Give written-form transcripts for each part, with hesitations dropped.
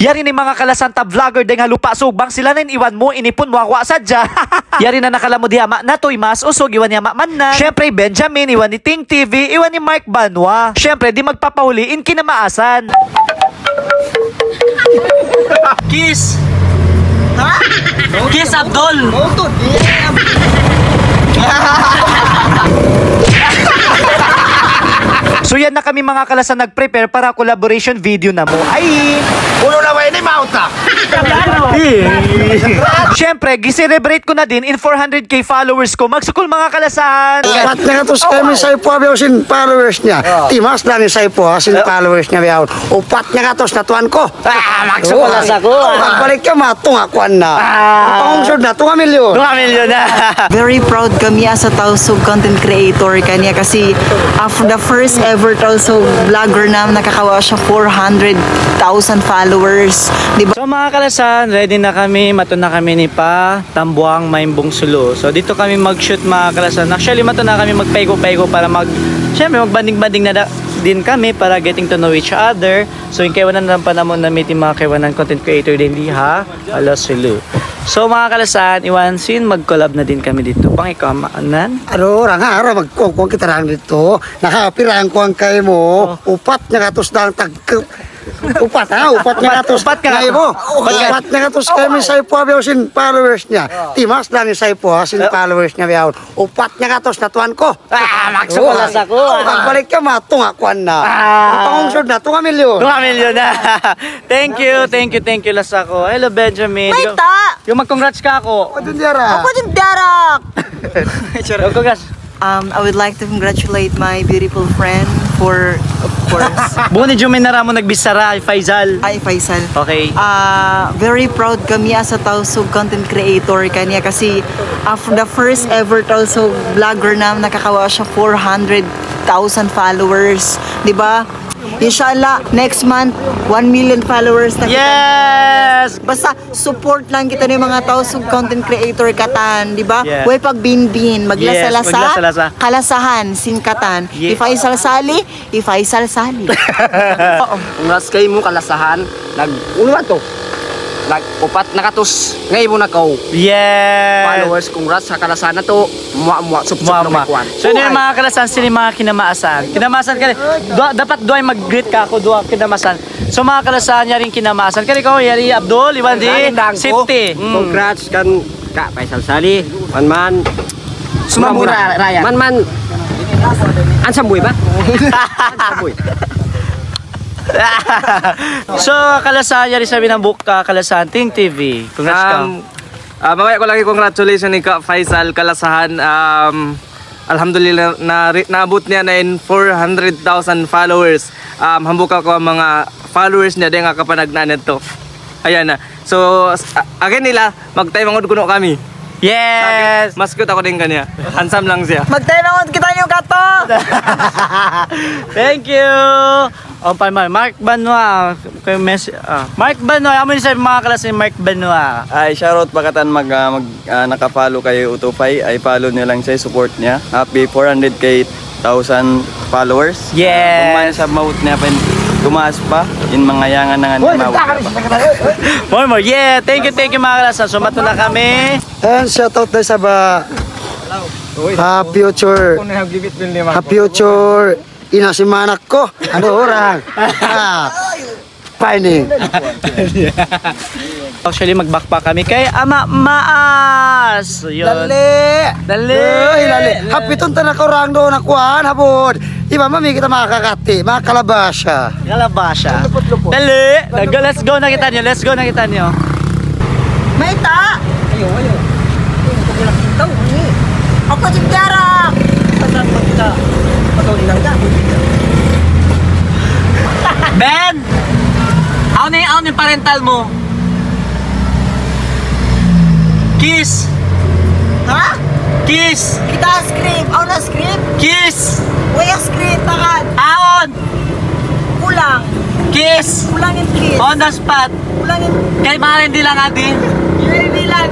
Yari ni mga kalasanta vlogger deng halupa sugbang sila nin iwan mo inipon mo akwa sadya. Yari na nakala mo di ama na to imas usog iwan ni ama man na. Syempre Benjamin iwan ni Ting TV iwan ni Mark Banwa. Syempre di magpapahuliin kinamaasan. Kiss. Ha? Kiss Abdul. So yan na kami mga kalasan nag-prepare para collaboration video na mo. Ay! Uno na ba ini mauta? Siyempre, giselebrate ko na din in 400k followers ko. Magsukol mga kalasan. Upat na katos kami sa ipo abiyaw sin followers niya. Timas lang sa ipo sin followers niya abiyaw. Upat na katos na tuan ko. Magsukol sa ko. Pagbalik ka matung akuan na. Pangungsod na 2 milyon. 2 milyon na. Very proud kami as a Tausug content creator kanya kasi after the first ever Tausug vlogger na nakakawa siya 400,000 followers. Diba? So mga kalasan, ready na kami. Mato na kami ni Pa Tambuang Maimbong Sulu. So dito kami mag-shoot mga kalasan. Actually mato na kami magpaiko-paiko para syempre magbanding-banding na din kami para getting to know each other. So yung kaiwanan lang pa naman na meeting mga kaiwanan content creator din diha. Ala Sulu. So mga kalasan, iwan sin mag-collab na din kami dito. Pang ikaw maanan? Orang ara magkukuha kita lang dito. Nakapirang ko ang kayo mo. Upat na katos na upat na katos. Upat ka. Upat na katos kami sa ipo abiyaw sin followers niya. Timas lang sa ipo sin followers niya abiyaw. Upat na katos na tuan ko. Magsukol sa ko. Pagbalik ka matung akuan na. Pangungsod na 2 milyon. 2 milyon na. Thank you Lasako. Hello Benjamin. Maita! Yung mag-congrats ka ako. Ano diyara? Ako din darak! Congrats. I would like to congratulate my beautiful friend for, of course, Buo ni Jumin na ramo nagbisara, Faisal. ay Faisal. Okay. Very proud kami as a Tausug content creator kanya kasi after the first ever Tausug vlogger na nakakawa siya 400,000 followers. Diba? Inshallah, next month, 1 million followers na kita. Yes! Basta support lang kita ng mga Tausug content creator katan, di ba? Yes. Huwag pag bin-bin, maglasalasa, Yes, maglasalasa. kalasahan, singkatan. Yes. If ay salsali, if ay salsali. Congrats kay mo kalasahan. Uno to. Upat na katos. Ngayon mo na ko. Yes! Followers, congrats sa kalasahan na to. Sup-sup na may kwan. So ano yung mga kalasan, sila yung mga kinamaasan. Kinamaasan ka rin. Dapat doy mag-greet ka ako, doa kinamaasan. So mga kalasan, yaring kinamaasan. Kaya ikaw, yari Abdul, iwan di, safety. Congrats kan Kak Faisal Sali. Man. Sumamura, Raya. Man. Ansamboy ba? Ansamboy. So kalasan, yari sabi ng book ka, kalasan, Ting TV. Congrats ka. Mamaya ko lagi congratulations ni Kak Faisal Kalasahan. Alhamdulillah naabot niya na in 400,000 followers. Hambuk ako ang mga followers niya din nga kapanagnan nito. Ayan na. So again nila magtaymangod kuno kami. Yes! Maskot ako din kanya. Handsome lang siya. Magtaymangod kita niyo kato! Thank you! O pa Mark Banwa. Mark Banwa, amo ni sa mga kalasan Mark Banwa. Ay, shoutout pakatan naka-follow kayo Utupay. Ay, follow niyo lang siya, support niya. Happy 400k 1,000 followers. Yes! Kumain sa mouth niya, tumaas pa. In mga yangan na nga More. Yeah! Thank you mga kalasan. Sumato na kami. And shoutout na sa future inasimanak ko. Ano orang? Pining. Actually, mag-backpack kami kay Ama Maas. Yun. Dali. Hapitun ta na ko rang do na kuan habod. Iba mami kita makakati, makalabasya. Kalabasya. Dali. Let's go na kita nyo. Maita! Ayo. Ako din darak! Ben! Ano yung parental mo? Kiss! Ha? Kiss! Kita script! Ako na script? Kiss! Wala script agad! Aon! Kulang! Kiss! Kulang yung kiss! On the spot! Kulang yung... Kay Maren di lang adi! Hindi lang!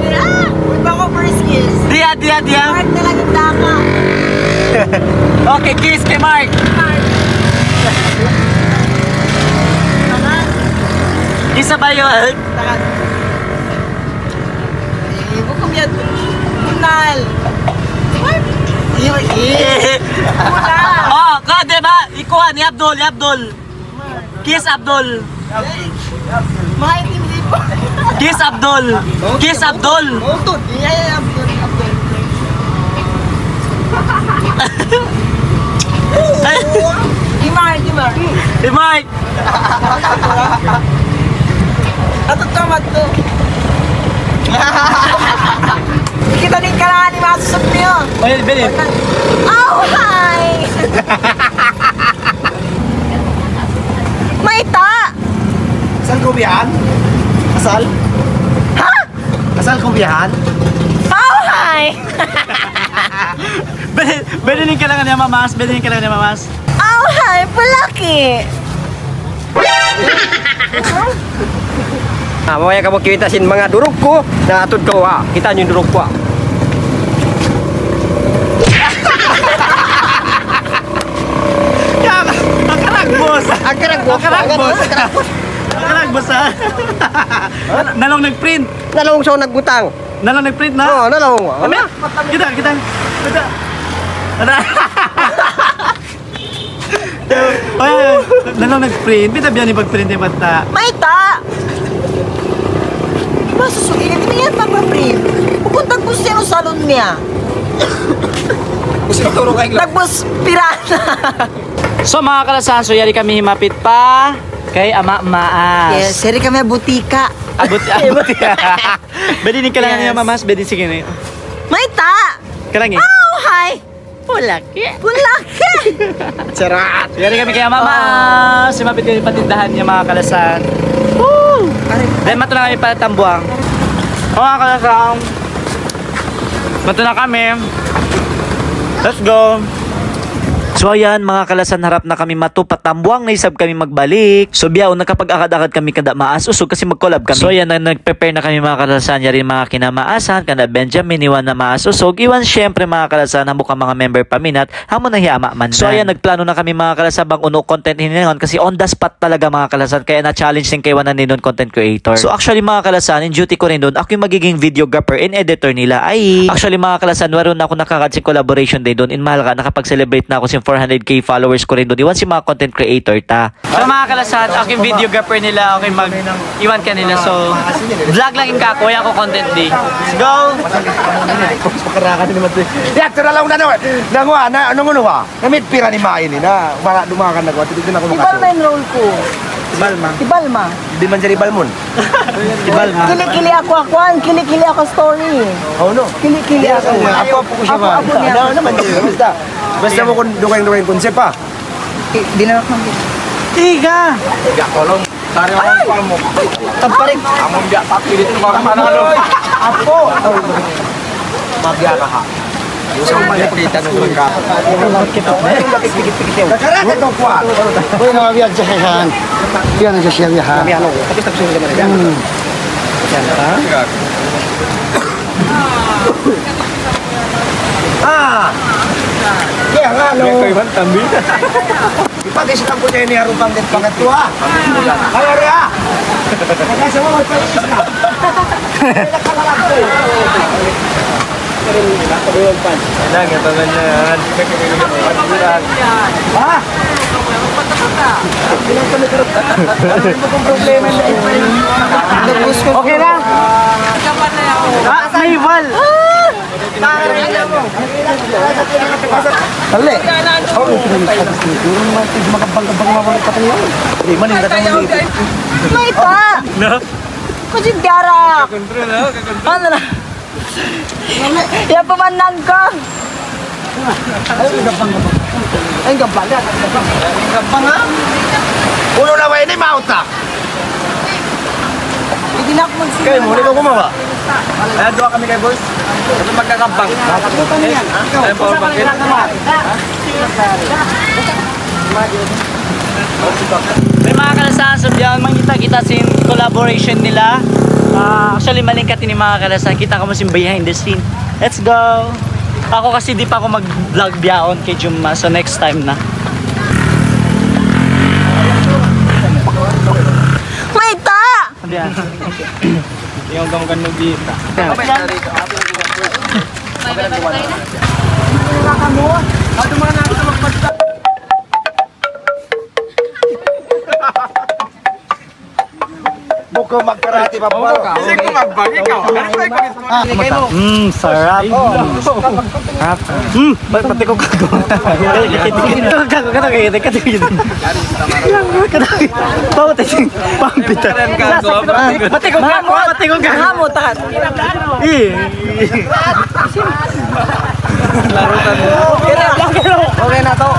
Huwag ba ko first kiss? Dia! Mark na lang yung daka! Okay, kiss kay Mark! Mark! Isa ba yun? Bukom yan. Bunal. Oh, ka, diba? Ikuha ni Abdul. Kiss Abdul. Makaintindi po. Kiss Abdul. Utod. Yeah, Abdul. Imar. Hey, Mike. Atut tamat to. Kita din kailangan ni masusok niyo. Oy, Billy. Oh, hi! Maita! Kasal ko biyahan? Kasal? Ha? Kasal ko biyahan? Oh, hi! Bilhin ka lang niya mamas. Oh, hi! Palaki! Mamaya kamu kita sin mga durog ko na atod ko ha. Kita nyo yung durog ko ha. Akaragbos ha. Nalong nagprint. Nalawang siya nagbutang. Nalong nagprint na. Oo, nalawang. Kami. Kita. Ay, nalong nagprint. Pita biyan ni pagprint yung bata. Maita! Masusugin ito niya pag-print. Pupuntang ko siya sa salon niya. Nagbus pirana. So mga kalasan, so yari kami himapit pa kay Ama Maas. Yes, seri kami butika. Abot. Bedinin ka lang niya mamas. Bedin sige na yun. Maita! Kalang eh. Oh, hi! Pulaki! Sarat. So yari kami kay Ama Maas. Himapit kami patindahan niya mga kalasan. Woo! Then mato na kami pa Tambuang. O mga kalasan. Mato na kami. Let's go! So ayan mga kalasan, harap na kami Matu Patambuang na isab kami magbalik. So biyaw nakapag-akad-akad kami kada Maas usog kasi mag-collab kami. So ayan nag-prepare na kami mga kalasan, yari mga kinamaasan kada Benjamin iwan na Maas usog. Iwan syempre mga kalasan hamo ka mga member paminat hamo na hiyama man. So ayan nagplano na kami mga kalasan bang uno content hiningon kasi on the spot talaga mga kalasan kaya na-challenge din kay Wanan ninon content creator. So actually mga kalasan, in duty ko rin doon ako yung magiging videographer and editor nila. Ay actually mga kalasan, waron na ako nakakad collaboration day doon in mahal ka nakapag-celebrate na ako sa 400k followers ko rin doon. Iwan si mga content creator ta. So mga kalasan, ako yung videographer nila, ako yung mag-iwan ka nila. So, vlog lang yung kako, ako content day. Let's go! Pakarakan naman ito. Ya, tura lang na naman. Nangwa, anong ano ba? Namit pira ni Main na. Para dumakan na ko. Titignan ako Ibal ba yung role ko? Ibalma. Di man siya Balmon. Kili-kili kili-kili ako story. Oh no. Kili-kili ako. Ako po siya ba? Apo niya. Ano naman siya. Basta mo kung dukain konsep pa. Di na ako. Tiga! Ya, tolong. Tari ako pa mo. Tamparik. Among biya papi dito mga mana ano. Apo. Magya ka ha. Gusto mo makita ng mga Nakarakat ko kwa. Uy, mga biyag sa hehan. Yan ang siya biyahan. Tapos tapos yung naman yan. Yan ha. Kaya nga no. Kaya man tambi. Ipagis lang ko niya ni harupang din pangatwa. Kaya ria. Kaya sa mga magpagis na. Lang, ito na yan. Ha? Okay na? May wal! Tali. Maita! No? Kusin garak. Ano na? Yan pamanan ko. Ay, gampang yan. Gampang ha? Ulo na ba yun ay mauta? Hindi na ako magsimula. Kayo, muli ko kumawa. Ayan, doon kami kay boss. Ito magkakabang. Ayan po, bakit? May mga kalasan, so diyan mangita-kita sin collaboration nila. Actually malingkat ni mga kalasan, kita ko mo sin behind the scene. Let's go! Ako kasi di pa ako mag-vlog biyaon kay Juma, so next time na. Maita! Yung ganggan mo dito. Buko magkarati pa po. Kasi kung magbag ikaw. Sarap. Sarap. Pati ko kago. Kago ka Pati ko Hamutan. Okay na to.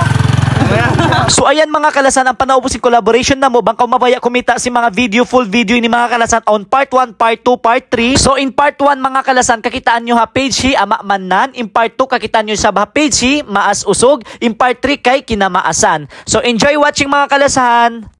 So ayan mga kalasan, ang panaubos si collaboration na mo bangkaw mabaya kumita si mga full video ni mga kalasan on part 1, part 2, part 3. So in part 1 mga kalasan kakitaan nyo ha page hi ama manan. In part 2 kakitaan nyo sa page hi maas usog. In part 3 kay kinamaasan. So enjoy watching mga kalasan.